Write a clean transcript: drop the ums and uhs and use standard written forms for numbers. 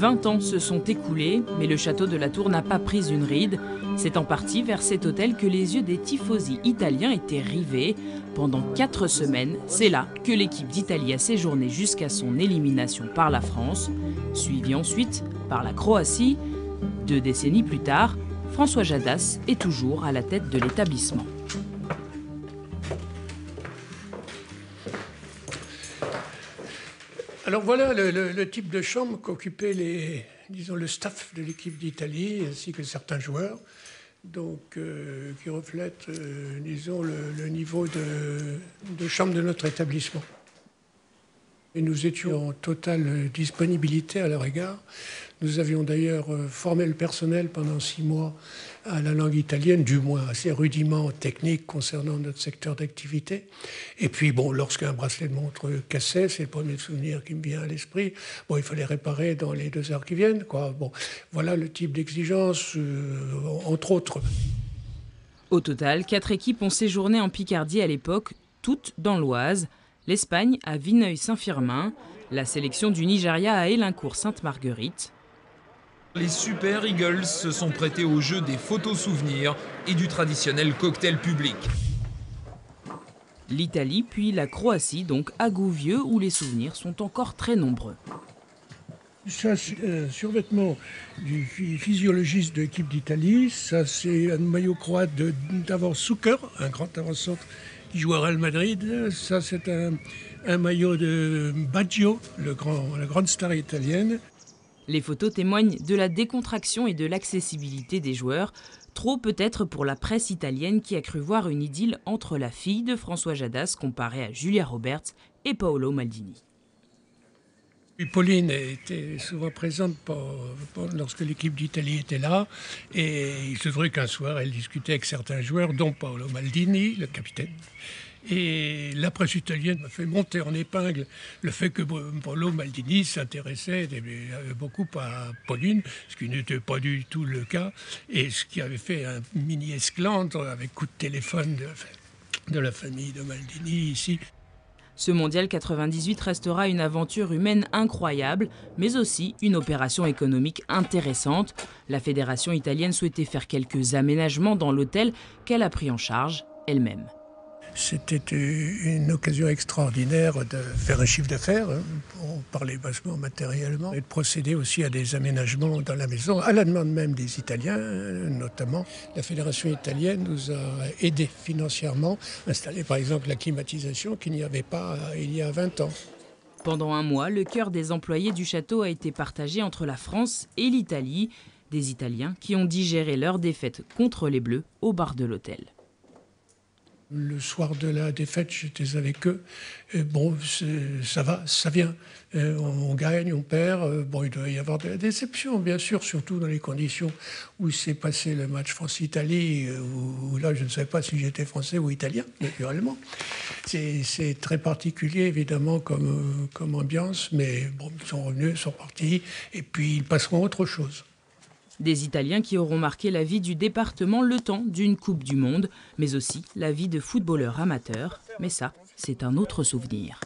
20 ans se sont écoulés, mais le château de la Tour n'a pas pris une ride. C'est en partie vers cet hôtel que les yeux des tifosi italiens étaient rivés. Pendant 4 semaines, c'est là que l'équipe d'Italie a séjourné jusqu'à son élimination par la France, suivie ensuite par la Croatie. 2 décennies plus tard, François Jadas est toujours à la tête de l'établissement. Alors voilà le type de chambre qu'occupaient le staff de l'équipe d'Italie ainsi que certains joueurs, donc qui reflètent, disons, le niveau de chambre de notre établissement. Et nous étions en totale disponibilité à leur égard. Nous avions d'ailleurs formé le personnel pendant 6 mois à la langue italienne, du moins à ses rudiments techniques concernant notre secteur d'activité. Et puis, bon, lorsqu'un bracelet de montre cassait, c'est le premier souvenir qui me vient à l'esprit, bon, il fallait réparer dans les 2 heures qui viennent, quoi. Bon, voilà le type d'exigence, entre autres. Au total, 4 équipes ont séjourné en Picardie à l'époque, toutes dans l'Oise. L'Espagne à Vineuil-Saint-Firmin, la sélection du Nigeria à Élincourt-Sainte-Marguerite. Les Super Eagles se sont prêtés au jeu des photos souvenirs et du traditionnel cocktail public. L'Italie puis la Croatie, donc à Gouvieux, où les souvenirs sont encore très nombreux. Ça, c'est un survêtement du physiologiste de l'équipe d'Italie. Ça, c'est un maillot croate d'avant Zucker, un grand avant-centre qui joue à Real Madrid. Ça, c'est un maillot de Baggio, la grande star italienne. Les photos témoignent de la décontraction et de l'accessibilité des joueurs. Trop peut-être pour la presse italienne qui a cru voir une idylle entre la fille de François Jadas comparée à Julia Roberts et Paolo Maldini. Et Pauline était souvent présente lorsque l'équipe d'Italie était là. Et il se trouvait qu'un soir, elle discutait avec certains joueurs, dont Paolo Maldini, le capitaine. Et la presse italienne m'a fait monter en épingle le fait que Paolo Maldini s'intéressait beaucoup à Pauline, ce qui n'était pas du tout le cas, et ce qui avait fait un mini esclandre avec coup de téléphone de la famille de Maldini ici. Ce mondial 98 restera une aventure humaine incroyable, mais aussi une opération économique intéressante. La fédération italienne souhaitait faire quelques aménagements dans l'hôtel qu'elle a pris en charge elle-même. C'était une occasion extraordinaire de faire un chiffre d'affaires, pour parler bassement matériellement, et de procéder aussi à des aménagements dans la maison, à la demande même des Italiens, notamment. La fédération italienne nous a aidés financièrement, installer par exemple la climatisation qu'il n'y avait pas il y a 20 ans. Pendant un mois, le cœur des employés du château a été partagé entre la France et l'Italie, des Italiens qui ont digéré leur défaite contre les Bleus au bar de l'hôtel. Le soir de la défaite, j'étais avec eux. Et bon, ça va, ça vient. On gagne, on perd. Bon, il doit y avoir de la déception, bien sûr, surtout dans les conditions où s'est passé le match France-Italie, où là, je ne savais pas si j'étais français ou italien, naturellement. C'est très particulier, évidemment, comme ambiance, mais bon, ils sont revenus, ils sont partis, et puis ils passeront à autre chose. Des Italiens qui auront marqué la vie du département le temps d'une Coupe du Monde, mais aussi la vie de footballeurs amateurs. Mais ça, c'est un autre souvenir.